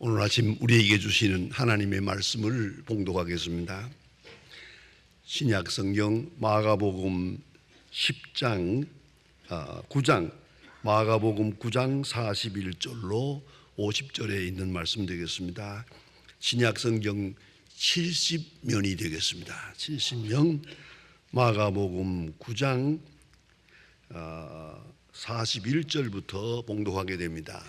오늘 아침 우리에게 주시는 하나님의 말씀을 봉독하겠습니다. 신약 성경 마가복음 9장 마가복음 9장 41절로 50절에 있는 말씀 되겠습니다. 신약 성경 70면이 되겠습니다. 70면 마가복음 9장 41절부터 봉독하게 됩니다.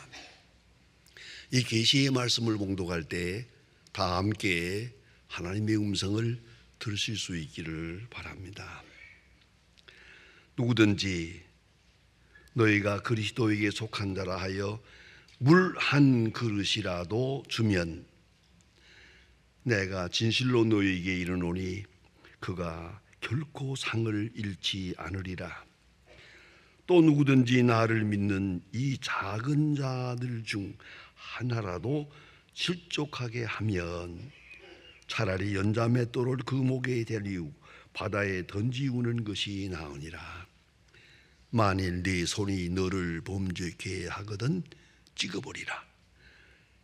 이 계시의 말씀을 봉독할 때 다 함께 하나님의 음성을 들으실 수 있기를 바랍니다. 누구든지 너희가 그리스도에게 속한 자라 하여 물 한 그릇이라도 주면 내가 진실로 너희에게 이르노니 그가 결코 상을 잃지 않으리라. 또 누구든지 나를 믿는 이 작은 자들 중 하나라도 실족하게 하면 차라리 연자맷돌을 그 목에 대리우 바다에 던지우는 것이 나으니라. 만일 네 손이 너를 범죄케 하거든 찍어버리라.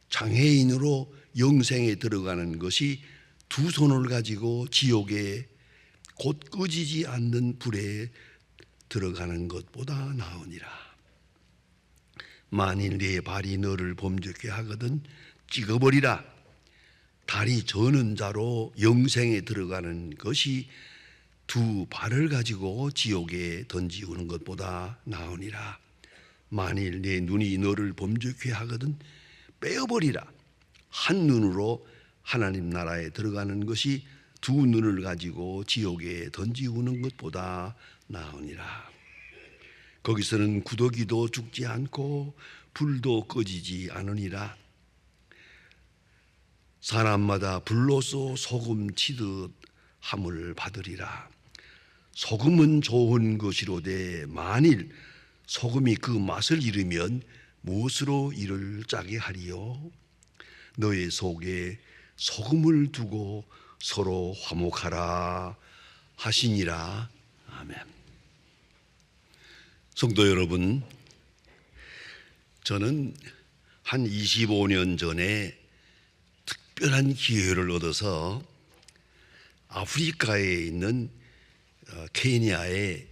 장애인으로 영생에 들어가는 것이 두 손을 가지고 지옥에 곧 꺼지지 않는 불에 들어가는 것보다 나으니라. 만일 네 발이 너를 범죄케 하거든 찍어버리라. 다리 저는 자로 영생에 들어가는 것이 두 발을 가지고 지옥에 던지우는 것보다 나으니라. 만일 네 눈이 너를 범죄케 하거든 빼어버리라. 한 눈으로 하나님 나라에 들어가는 것이 두 눈을 가지고 지옥에 던지우는 것보다 나으니라. 거기서는 구더기도 죽지 않고 불도 꺼지지 않으니라. 사람마다 불로써 소금 치듯 함을 받으리라. 소금은 좋은 것이로되 만일 소금이 그 맛을 잃으면 무엇으로 이를 짜게 하리요? 너의 속에 소금을 두고 서로 화목하라 하시니라. 아멘. 성도 여러분, 저는 한 25년 전에 특별한 기회를 얻어서 아프리카에 있는 케냐의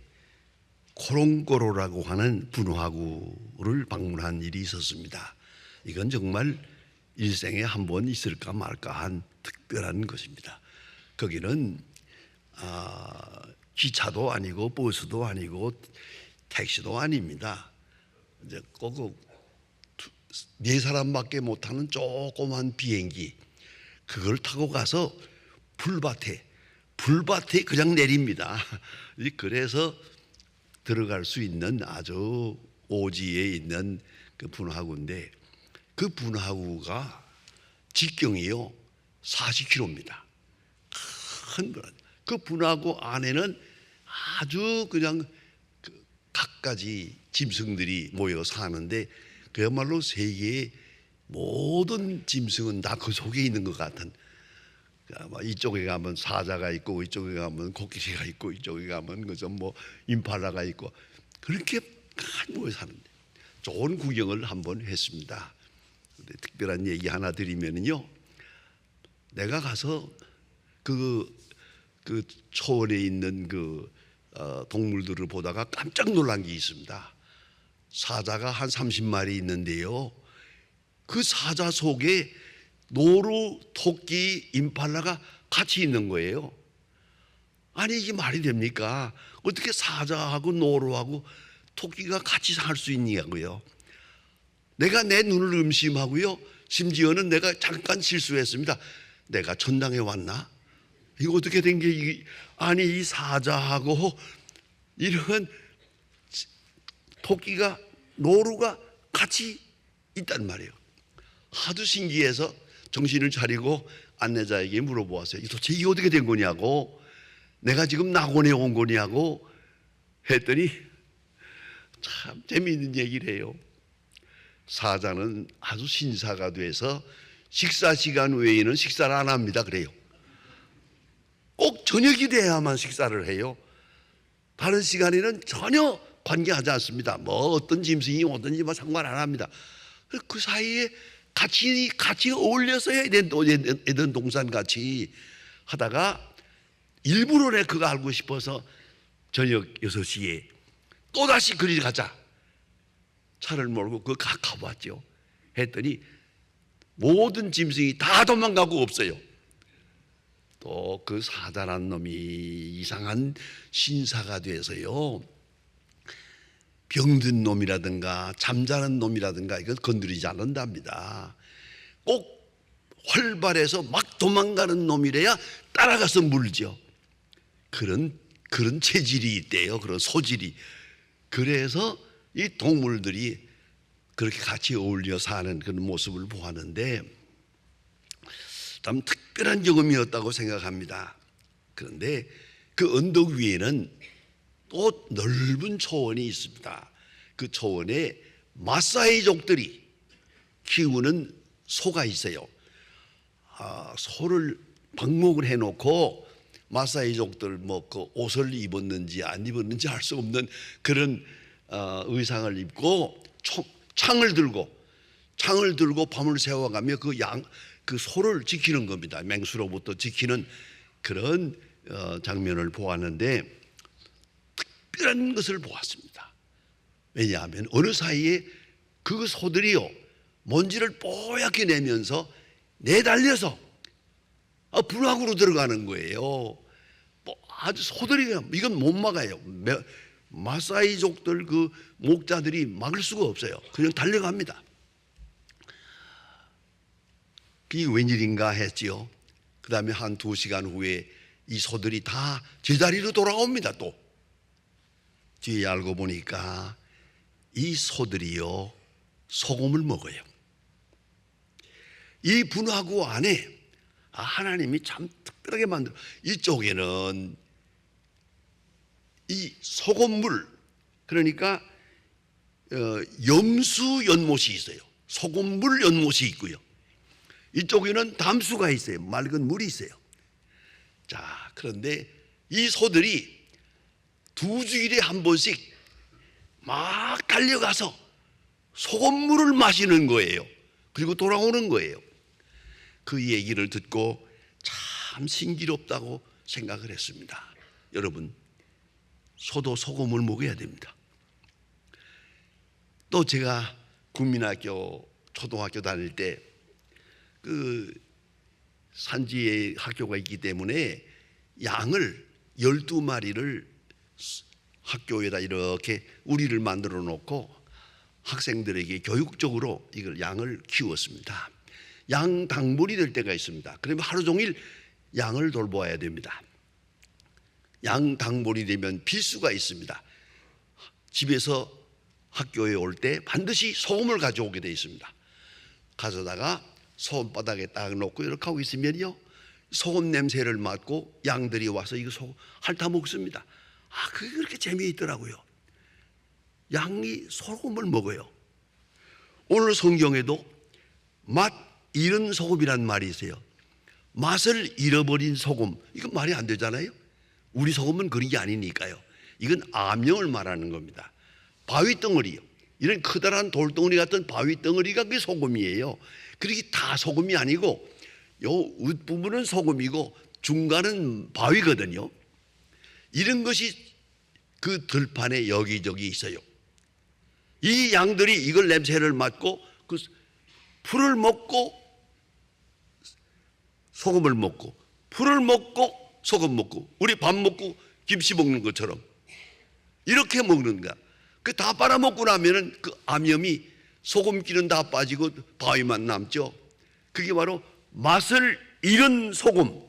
코롱고로라고 하는 분화구를 방문한 일이 있었습니다. 이건 정말 일생에 한 번 있을까 말까 한 특별한 것입니다. 거기는 기차도 아니고 버스도 아니고 택시도 아닙니다. 이제 꼭 네 사람밖에 못 타는 조그만 비행기, 그걸 타고 가서 불밭에 그냥 내립니다. 그래서 들어갈 수 있는 아주 오지에 있는 그 분화구인데, 그 분화구가 직경이요 40km입니다. 큰 분화구. 그 분화구 안에는 아주 그냥 갖가지 짐승들이 모여 사는데, 그야말로 세계의 모든 짐승은 다 그 속에 있는 것 같은, 이쪽에 가면 사자가 있고 이쪽에 가면 코끼리가 있고 이쪽에 가면 그저 뭐 임팔라가 있고 그렇게 많이 모여 사는데 좋은 구경을 한번 했습니다. 특별한 얘기 하나 드리면요, 내가 가서 그 초원에 있는 동물들을 보다가 깜짝 놀란 게 있습니다. 사자가 한 30마리 있는데요, 그 사자 속에 노루, 토끼, 임팔라가 같이 있는 거예요. 아니 이게 말이 됩니까? 어떻게 사자하고 노루하고 토끼가 같이 살 수 있냐고요. 내가 내 눈을 의심하고요, 심지어는 내가 잠깐 실수했습니다. 내가 천당에 왔나? 이거 어떻게 된 게, 아니 이 사자하고 이런 토끼가, 노루가 같이 있단 말이에요. 하도 신기해서 정신을 차리고 안내자에게 물어보았어요. 도대체 이게 어떻게 된 거냐고, 내가 지금 낙원에 온 거냐고 했더니 참 재미있는 얘기를 해요. 사자는 아주 신사가 돼서 식사 시간 외에는 식사를 안 합니다. 그래요. 꼭 저녁이 돼야만 식사를 해요. 다른 시간에는 전혀 관계하지 않습니다. 뭐 어떤 짐승이 오든지 뭐 상관 안 합니다. 그 사이에 같이 어울려서 해야 되는 동산 같이 하다가 일부러 내 그거 알고 싶어서 저녁 6시에 또다시 그리 가자. 차를 몰고 그 가봤죠. 했더니 모든 짐승이 다 도망가고 없어요. 또 그 사단한 놈이 이상한 신사가 돼서요, 병든 놈이라든가 잠자는 놈이라든가 이건 건드리지 않는답니다. 꼭 활발해서 막 도망가는 놈이래야 따라가서 물죠. 그런 체질이 있대요. 그런 소질이. 그래서 이 동물들이 그렇게 같이 어울려 사는 그런 모습을 보았는데 참 특별한 경험이었다고 생각합니다. 그런데 그 언덕 위에는 또 넓은 초원이 있습니다. 그 초원에 마사이족들이 키우는 소가 있어요. 소를 방목을 해놓고 마사이족들 그 옷을 입었는지 안 입었는지 알 수 없는 그런 의상을 입고 창을 들고 밤을 새워가며 그 소를 지키는 겁니다. 맹수로부터 지키는 그런 장면을 보았는데 특별한 것을 보았습니다. 왜냐하면 어느 사이에 그 소들이요, 먼지를 뽀얗게 내면서 내달려서 불악으로 들어가는 거예요. 아주 소들이 이건 못 막아요. 마사이족들 그 목자들이 막을 수가 없어요. 그냥 달려갑니다. 그게 웬일인가 했지요. 그 다음에 한 2시간 후에 이 소들이 다 제자리로 돌아옵니다. 또 뒤에 알고 보니까 이 소들이요, 소금을 먹어요. 이 분화구 안에 하나님이 참 특별하게 만들어. 이쪽에는 이 소금물, 그러니까 염수 연못이 있어요. 소금물 연못이 있고요. 이쪽에는 담수가 있어요. 맑은 물이 있어요. 자, 그런데 이 소들이 2주일에 한 번씩 막 달려가서 소금물을 마시는 거예요. 그리고 돌아오는 거예요. 그 얘기를 듣고 참 신기롭다고 생각을 했습니다. 여러분, 소도 소금을 먹어야 됩니다. 또 제가 국민학교 초등학교 다닐 때 그 산지에 학교가 있기 때문에 양을 12마리를 학교에다 이렇게 우리를 만들어 놓고 학생들에게 교육적으로 이걸 양을 키웠습니다. 양 당번이 될 때가 있습니다. 그러면 하루 종일 양을 돌보아야 됩니다. 양 당번이 되면 필수가 있습니다. 집에서 학교에 올 때 반드시 소금을 가져오게 되어 있습니다. 가져다가 손바닥에 딱 놓고 이렇게 하고 있으면요, 소금 냄새를 맡고 양들이 와서 이거 소금 핥아 먹습니다. 그게 그렇게 재미있더라고요. 양이 소금을 먹어요. 오늘 성경에도 맛 잃은 소금이란 말이 있어요. 맛을 잃어버린 소금, 이건 말이 안 되잖아요. 우리 소금은 그런 게 아니니까요. 이건 암령을 말하는 겁니다. 바위 덩어리요, 이런 커다란 돌덩어리 같은 바위 덩어리가 그게 소금이에요. 그렇게 다 소금이 아니고 요 윗부분은 소금이고 중간은 바위거든요. 이런 것이 그 들판에 여기저기 있어요. 이 양들이 이걸 냄새를 맡고 그 풀을 먹고 소금을 먹고, 풀을 먹고 소금 먹고, 우리 밥 먹고 김치 먹는 것처럼 이렇게 먹는 거야. 그 다 빨아먹고 나면은 그 암염이 소금기는 다 빠지고 바위만 남죠. 그게 바로 맛을 잃은 소금.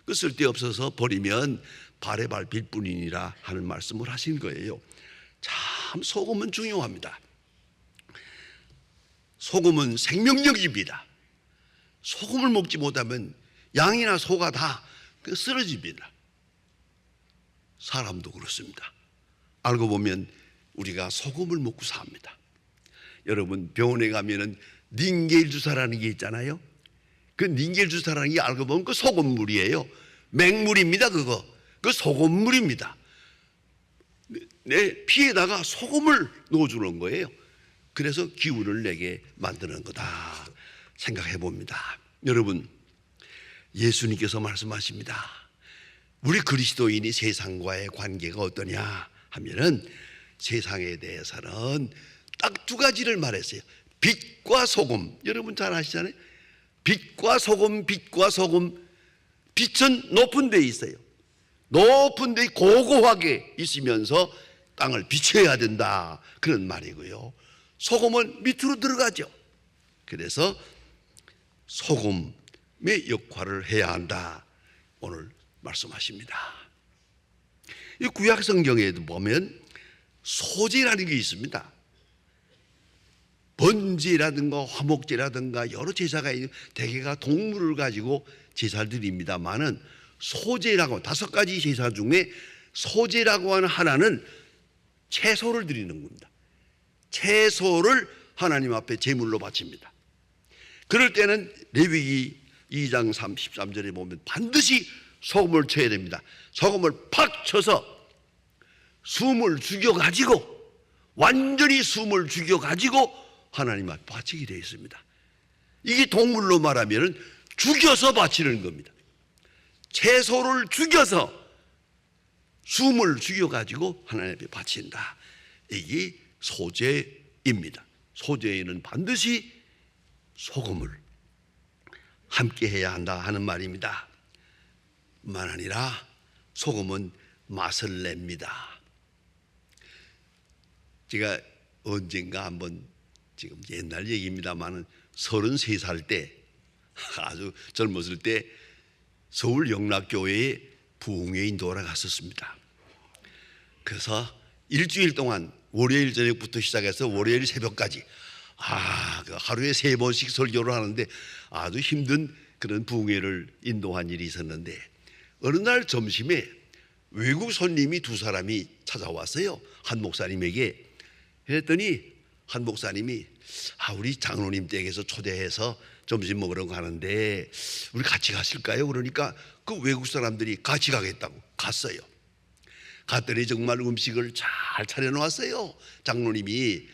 그 쓸데없어서 버리면 발에 밟힐 뿐이니라 하는 말씀을 하신 거예요. 참 소금은 중요합니다. 소금은 생명력입니다. 소금을 먹지 못하면 양이나 소가 다 쓰러집니다. 사람도 그렇습니다. 알고 보면 우리가 소금을 먹고 삽니다. 여러분, 병원에 가면은 닌겔 주사라는 게 있잖아요. 그 닌겔 주사라는 게 알고 보면 그 소금물이에요. 맹물입니다. 그 소금물입니다. 내 피에다가 소금을 넣어주는 거예요. 그래서 기운을 내게 만드는 거다. 생각해 봅니다. 여러분, 예수님께서 말씀하십니다. 우리 그리스도인이 세상과의 관계가 어떠냐 하면은 세상에 대해서는 딱 두 가지를 말했어요. 빛과 소금. 여러분 잘 아시잖아요. 빛과 소금, 빛과 소금. 빛은 높은 데 있어요. 높은 데 고고하게 있으면서 땅을 비춰야 된다, 그런 말이고요. 소금은 밑으로 들어가죠. 그래서 소금의 역할을 해야 한다, 오늘 말씀하십니다. 이 구약 성경에도 보면 소제라는 게 있습니다. 번제라든가 화목제라든가 여러 제사가 있는, 대개가 동물을 가지고 제사를 드립니다만은 소제라고 5가지 제사 중에 소제라고 하는 하나는 채소를 드리는 겁니다. 채소를 하나님 앞에 제물로 바칩니다. 그럴 때는 레위기 2장 13절에 보면 반드시 소금을 쳐야 됩니다. 소금을 팍 쳐서 숨을 죽여가지고, 완전히 숨을 죽여가지고 하나님 앞에 바치게 되어 있습니다. 이게 동물로 말하면 죽여서 바치는 겁니다. 채소를 죽여서 숨을 죽여가지고 하나님 앞에 바친다. 이게 소제입니다. 소제에는 반드시 소금을 함께 해야 한다 하는 말입니다. 뿐만 아니라 소금은 맛을 냅니다. 제가 언젠가 한번, 지금 옛날 얘기입니다만은 33살 때, 아주 젊었을 때 서울 영락교회에 부흥회 인도하러 갔었습니다. 그래서 일주일 동안 월요일 저녁부터 시작해서 월요일 새벽까지 하루에 3번씩 설교를 하는데 아주 힘든 그런 부흥회를 인도한 일이 있었는데, 어느 날 점심에 외국 손님이 2사람이 찾아왔어요. 한 목사님에게. 그랬더니 한 목사님이 우리 장로님 댁에서 초대해서 점심 먹으러 가는데 우리 같이 가실까요? 그러니까 그 외국 사람들이 같이 가겠다고 갔어요. 갔더니 정말 음식을 잘 차려놓았어요, 장로님이.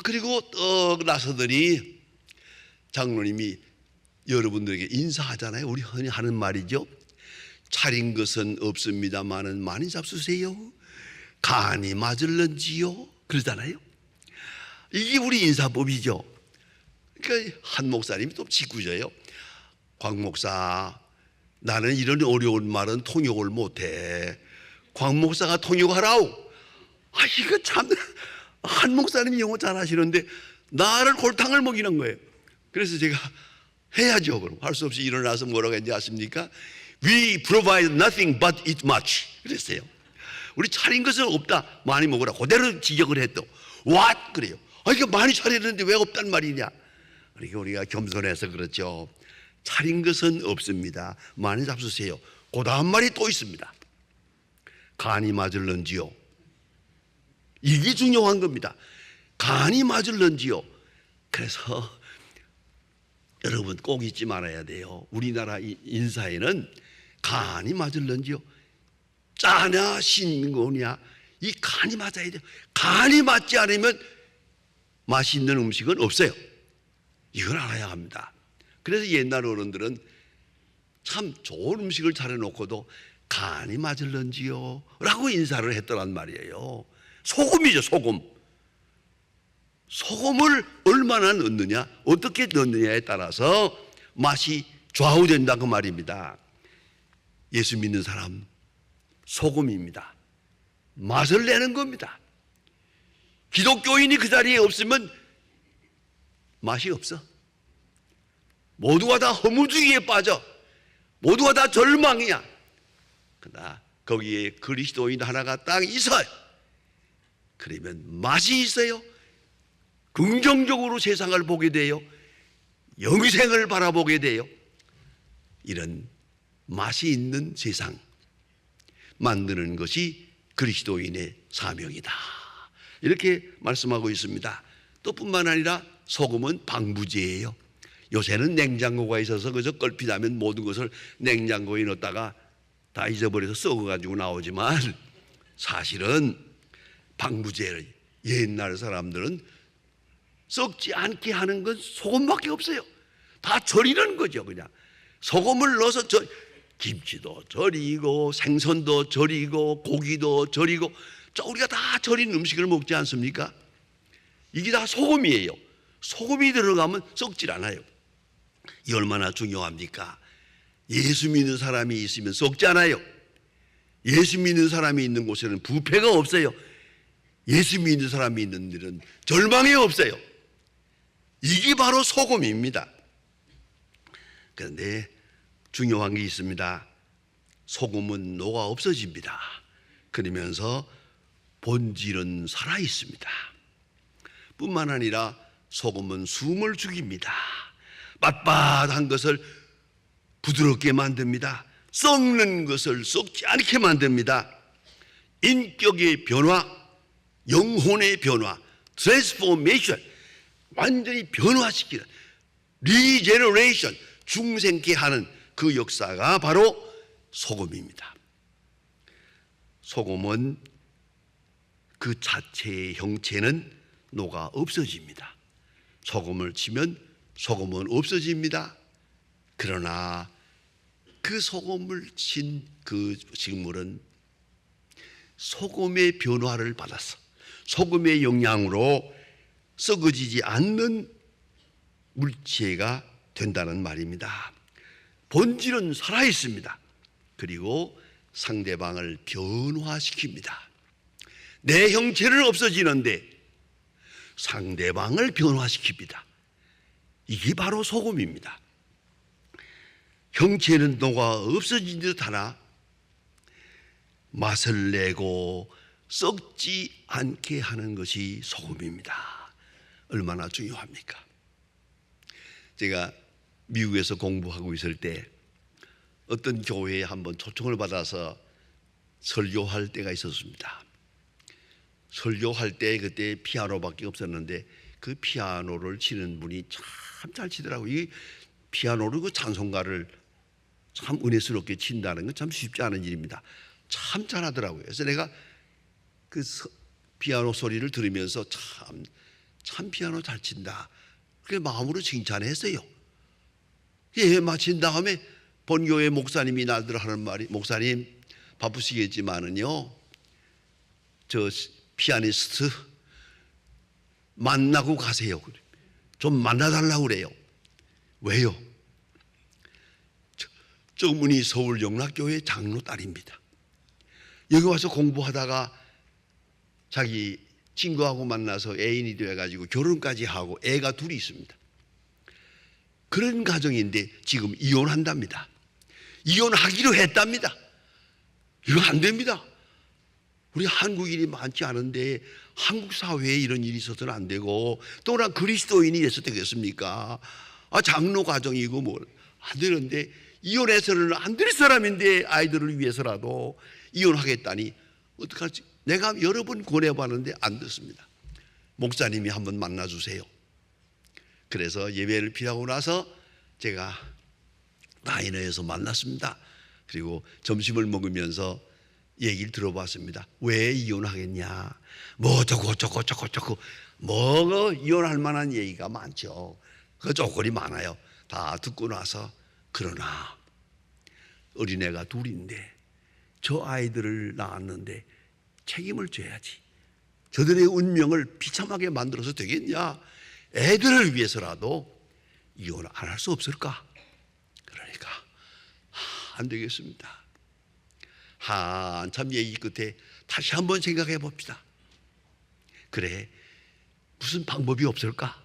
그리고 떡 나서더니 장로님이 여러분들에게 인사하잖아요. 우리 흔히 하는 말이죠. 차린 것은 없습니다마는 많이 잡수세요. 간이 맞을런지요? 그러잖아요. 이게 우리 인사법이죠. 그러니까 한 목사님이 또 짓궂어요. 광 목사, 나는 이런 어려운 말은 통역을 못해. 광 목사가 통역하라오. 이거 참, 한 목사님이 영어 잘하시는데 나를 골탕을 먹이는 거예요. 그래서 제가 해야죠. 그럼 할 수 없이 일어나서 뭐라고 했는지 아십니까? We provide nothing but eat much. 그랬어요. 우리 차린 것은 없다, 많이 먹으라. 그대로 지적을 했또. What? 그래요. 이거 많이 차렸는데 왜 없단 말이냐? 그러니까 우리가 겸손해서 그렇죠. 차린 것은 없습니다. 많이 잡수세요. 그 다음 말이 또 있습니다. 간이 맞을런지요? 이게 중요한 겁니다. 간이 맞을런지요? 그래서 여러분 꼭 잊지 말아야 돼요. 우리나라 인사에는 간이 맞을런지요? 짜냐 신거냐, 이 간이 맞아야 돼요. 간이 맞지 않으면 맛있는 음식은 없어요. 이걸 알아야 합니다. 그래서 옛날 어른들은 참 좋은 음식을 차려놓고도 간이 맞을런지요? 라고 인사를 했더란 말이에요. 소금이죠, 소금. 소금을 얼마나 넣느냐, 어떻게 넣느냐에 따라서 맛이 좌우된다, 그 말입니다. 예수 믿는 사람, 소금입니다. 맛을 내는 겁니다. 기독교인이 그 자리에 없으면 맛이 없어. 모두가 다 허무주의에 빠져. 모두가 다 절망이야. 그러나 거기에 그리스도인 하나가 딱 있어요. 그러면 맛이 있어요. 긍정적으로 세상을 보게 돼요. 영생을 바라보게 돼요. 이런 맛이 있는 세상 만드는 것이 그리스도인의 사명이다, 이렇게 말씀하고 있습니다. 또 뿐만 아니라 소금은 방부제예요. 요새는 냉장고가 있어서 그저 껄핏하면 모든 것을 냉장고에 넣었다가 다 잊어버려서 썩어가지고 나오지만, 사실은 방부제를 옛날 사람들은 썩지 않게 하는 건 소금밖에 없어요. 다 절이는 거죠. 그냥 소금을 넣어서 김치도 절이고 생선도 절이고 고기도 절이고 우리가 다 절인 음식을 먹지 않습니까? 이게 다 소금이에요. 소금이 들어가면 썩질 않아요. 이 얼마나 중요합니까? 예수 믿는 사람이 있으면 썩지 않아요. 예수 믿는 사람이 있는 곳에는 부패가 없어요. 예수 믿는 사람이 있는 데는 절망이 없어요. 이게 바로 소금입니다. 그런데 중요한 게 있습니다. 소금은 녹아 없어집니다. 그러면서 본질은 살아 있습니다. 뿐만 아니라 소금은 숨을 죽입니다. 빳빳한 것을 부드럽게 만듭니다. 썩는 것을 썩지 않게 만듭니다. 인격의 변화, 영혼의 변화, 트랜스포메이션, 완전히 변화시키는 리제너레이션, 중생케 하는 그 역사가 바로 소금입니다. 소금은 그 자체의 형체는 녹아 없어집니다. 소금을 치면 소금은 없어집니다. 그러나 그 소금을 친 그 식물은 소금의 변화를 받아서 소금의 영향으로 썩어지지 않는 물체가 된다는 말입니다. 본질은 살아있습니다. 그리고 상대방을 변화시킵니다. 내 형체는 없어지는데 상대방을 변화시킵니다. 이게 바로 소금입니다. 형체는 녹아 없어진 듯 하나 맛을 내고 썩지 않게 하는 것이 소금입니다. 얼마나 중요합니까? 제가 미국에서 공부하고 있을 때 어떤 교회에 한번 초청을 받아서 설교할 때가 있었습니다. 설교할 때 그때 피아노밖에 없었는데 그 피아노를 치는 분이 참 잘 치더라고요. 이 피아노를 그 찬송가를 참 은혜스럽게 친다는 건 참 쉽지 않은 일입니다. 참 잘하더라고요. 그래서 내가 그 피아노 소리를 들으면서 참 피아노 잘 친다. 그게 마음으로 칭찬했어요. 예, 마친 다음에 본교회 목사님이 나들 하는 말이, 목사님 바쁘시겠지만은요, 저 피아니스트 만나고 가세요. 좀 만나달라고 그래요. 왜요? 저 분이 서울 영락교회 장로 딸입니다. 여기 와서 공부하다가 자기 친구하고 만나서 애인이 되어가지고 결혼까지 하고 애가 둘이 있습니다. 그런 가정인데 지금 이혼한답니다. 이혼하기로 했답니다. 이거 안 됩니다. 우리 한국인이 많지 않은데 한국 사회에 이런 일이 있어서는 안 되고, 또나 그리스도인이 돼서 되겠습니까? 장로 가정이고 뭘 안 되는데, 이혼해서는 안 될 사람인데 아이들을 위해서라도 이혼하겠다니 어떡하지? 내가 여러 번 권해봤는데 안 듣습니다. 목사님이 한번 만나주세요. 그래서 예배를 피하고 나서 제가 다이너에서 만났습니다. 그리고 점심을 먹으면서 얘기를 들어봤습니다. 왜 이혼하겠냐? 뭐 저거 뭐 이혼할 만한 얘기가 많죠. 그 조건이 많아요. 다 듣고 나서, 그러나 어린애가 둘인데 저 아이들을 낳았는데 책임을 져야지. 저들의 운명을 비참하게 만들어서 되겠냐? 애들을 위해서라도 이혼을 안 할 수 없을까? 그러니까 안 되겠습니다. 한참 얘기 끝에 다시 한번 생각해 봅시다. 그래, 무슨 방법이 없을까?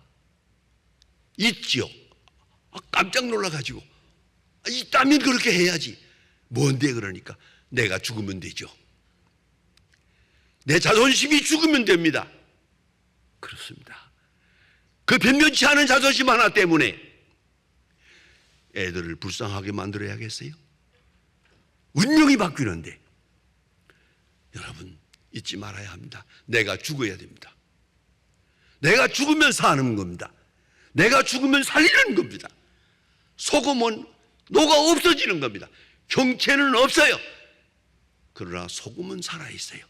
있지요. 깜짝 놀라가지고, 있다면 그렇게 해야지. 뭔데? 그러니까 내가 죽으면 되죠. 내 자존심이 죽으면 됩니다. 그렇습니다. 그 변변치 않은 자존심 하나 때문에 애들을 불쌍하게 만들어야겠어요? 운명이 바뀌는데. 여러분, 잊지 말아야 합니다. 내가 죽어야 됩니다. 내가 죽으면 사는 겁니다. 내가 죽으면 살리는 겁니다. 소금은 녹아 없어지는 겁니다. 형체는 없어요. 그러나 소금은 살아있어요.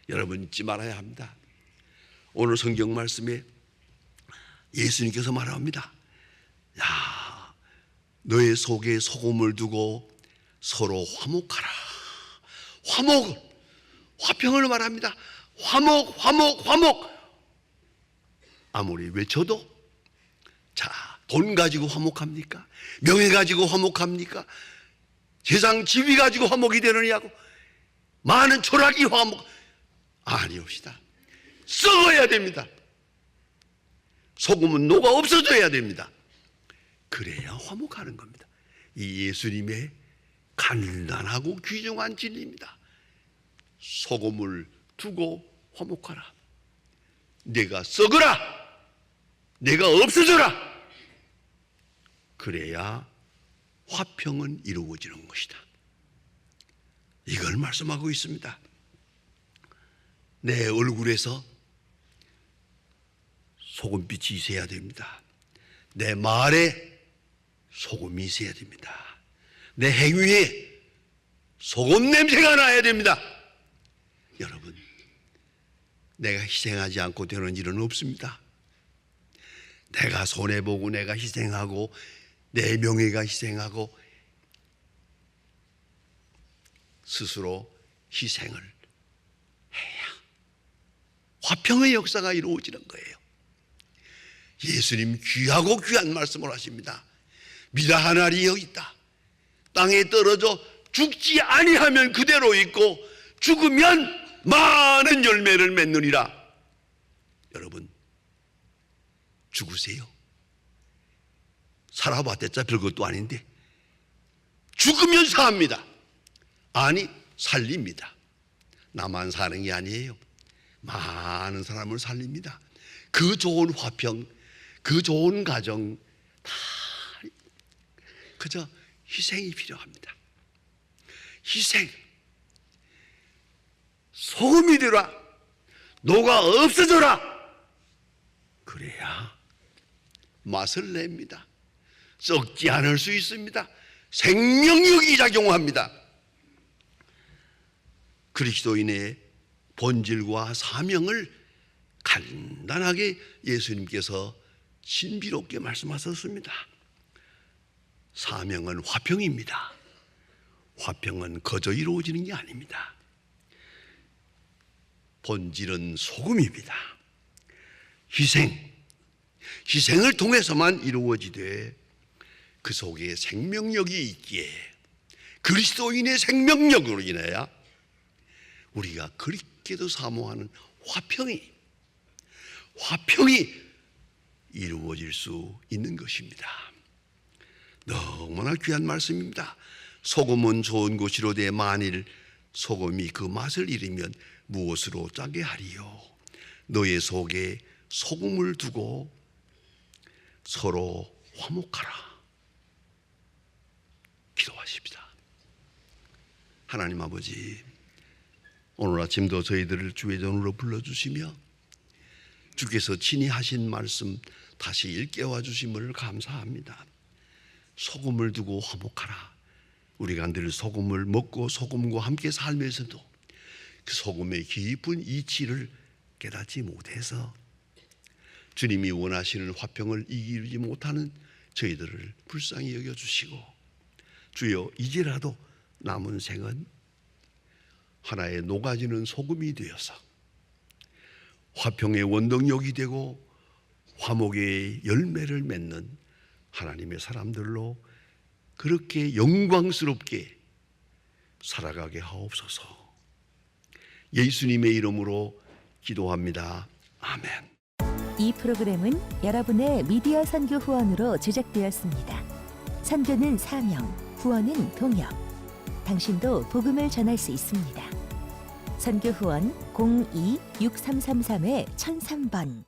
여러분, 잊지 말아야 합니다. 오늘 성경 말씀에 예수님께서 말합니다. 야, 너의 속에 소금을 두고 서로 화목하라. 화평을 말합니다. 화목. 아무리 외쳐도, 자, 돈 가지고 화목합니까? 명예 가지고 화목합니까? 세상 지위 가지고 화목이 되느냐고? 많은 초락이 화목 아니옵시다. 썩어야 됩니다. 소금은 녹아 없어져야 됩니다. 그래야 화목하는 겁니다. 이 예수님의 간단하고 귀중한 진리입니다. 소금을 두고 화목하라. 내가 썩어라. 내가 없어져라. 그래야 화평은 이루어지는 것이다. 이걸 말씀하고 있습니다. 내 얼굴에서 소금빛이 있어야 됩니다. 내 말에 소금이 있어야 됩니다. 내 행위에 소금 냄새가 나야 됩니다. 여러분, 내가 희생하지 않고 되는 일은 없습니다. 내가 손해보고 내가 희생하고 내 명예가 희생하고 스스로 희생을 해야 화평의 역사가 이루어지는 거예요. 예수님 귀하고 귀한 말씀을 하십니다. 미라 한 알이 여기 있다. 땅에 떨어져 죽지 아니하면 그대로 있고 죽으면 많은 열매를 맺느니라. 여러분, 죽으세요. 살아봤댔자 별것도 아닌데 죽으면 삽니다. 아니, 살립니다. 나만 사는 게 아니에요. 많은 사람을 살립니다. 그 좋은 화평, 그 좋은 가정 다 그저 희생이 필요합니다. 희생. 소금이 되라. 녹아 없어져라. 그래야 맛을 냅니다. 썩지 않을 수 있습니다. 생명력이 작용합니다. 그리스도인의 본질과 사명을 간단하게 예수님께서 신비롭게 말씀하셨습니다. 사명은 화평입니다. 화평은 거저 이루어지는 게 아닙니다. 본질은 소금입니다. 희생을 통해서만 이루어지되 그 속에 생명력이 있기에 그리스도인의 생명력으로 인하여 우리가 그리스도께도 사모하는 화평이 이루어질 수 있는 것입니다. 너무나 귀한 말씀입니다. 소금은 좋은 것이로되 만일 소금이 그 맛을 잃으면 무엇으로 짜게 하리요? 너의 속에 소금을 두고 서로 화목하라. 기도하십시다. 하나님 아버지, 오늘 아침도 저희들을 주의 전으로 불러주시며 주께서 친히 하신 말씀 다시 일깨워 주심을 감사합니다. 소금을 두고 화목하라. 우리가 늘 소금을 먹고 소금과 함께 살면서도 그 소금의 깊은 이치를 깨닫지 못해서 주님이 원하시는 화평을 이루지 못하는 저희들을 불쌍히 여겨주시고, 주여 이제라도 남은 생은 하나의 녹아지는 소금이 되어서 화평의 원동력이 되고 화목의 열매를 맺는 하나님의 사람들로 그렇게 영광스럽게 살아가게 하옵소서. 예수님의 이름으로 기도합니다. 아멘. 이 프로그램은 여러분의 미디어 선교 후원으로 제작되었습니다. 선교는 사명, 후원은 동역. 당신도 복음을 전할 수 있습니다. 선교 후원 02-6333-1003번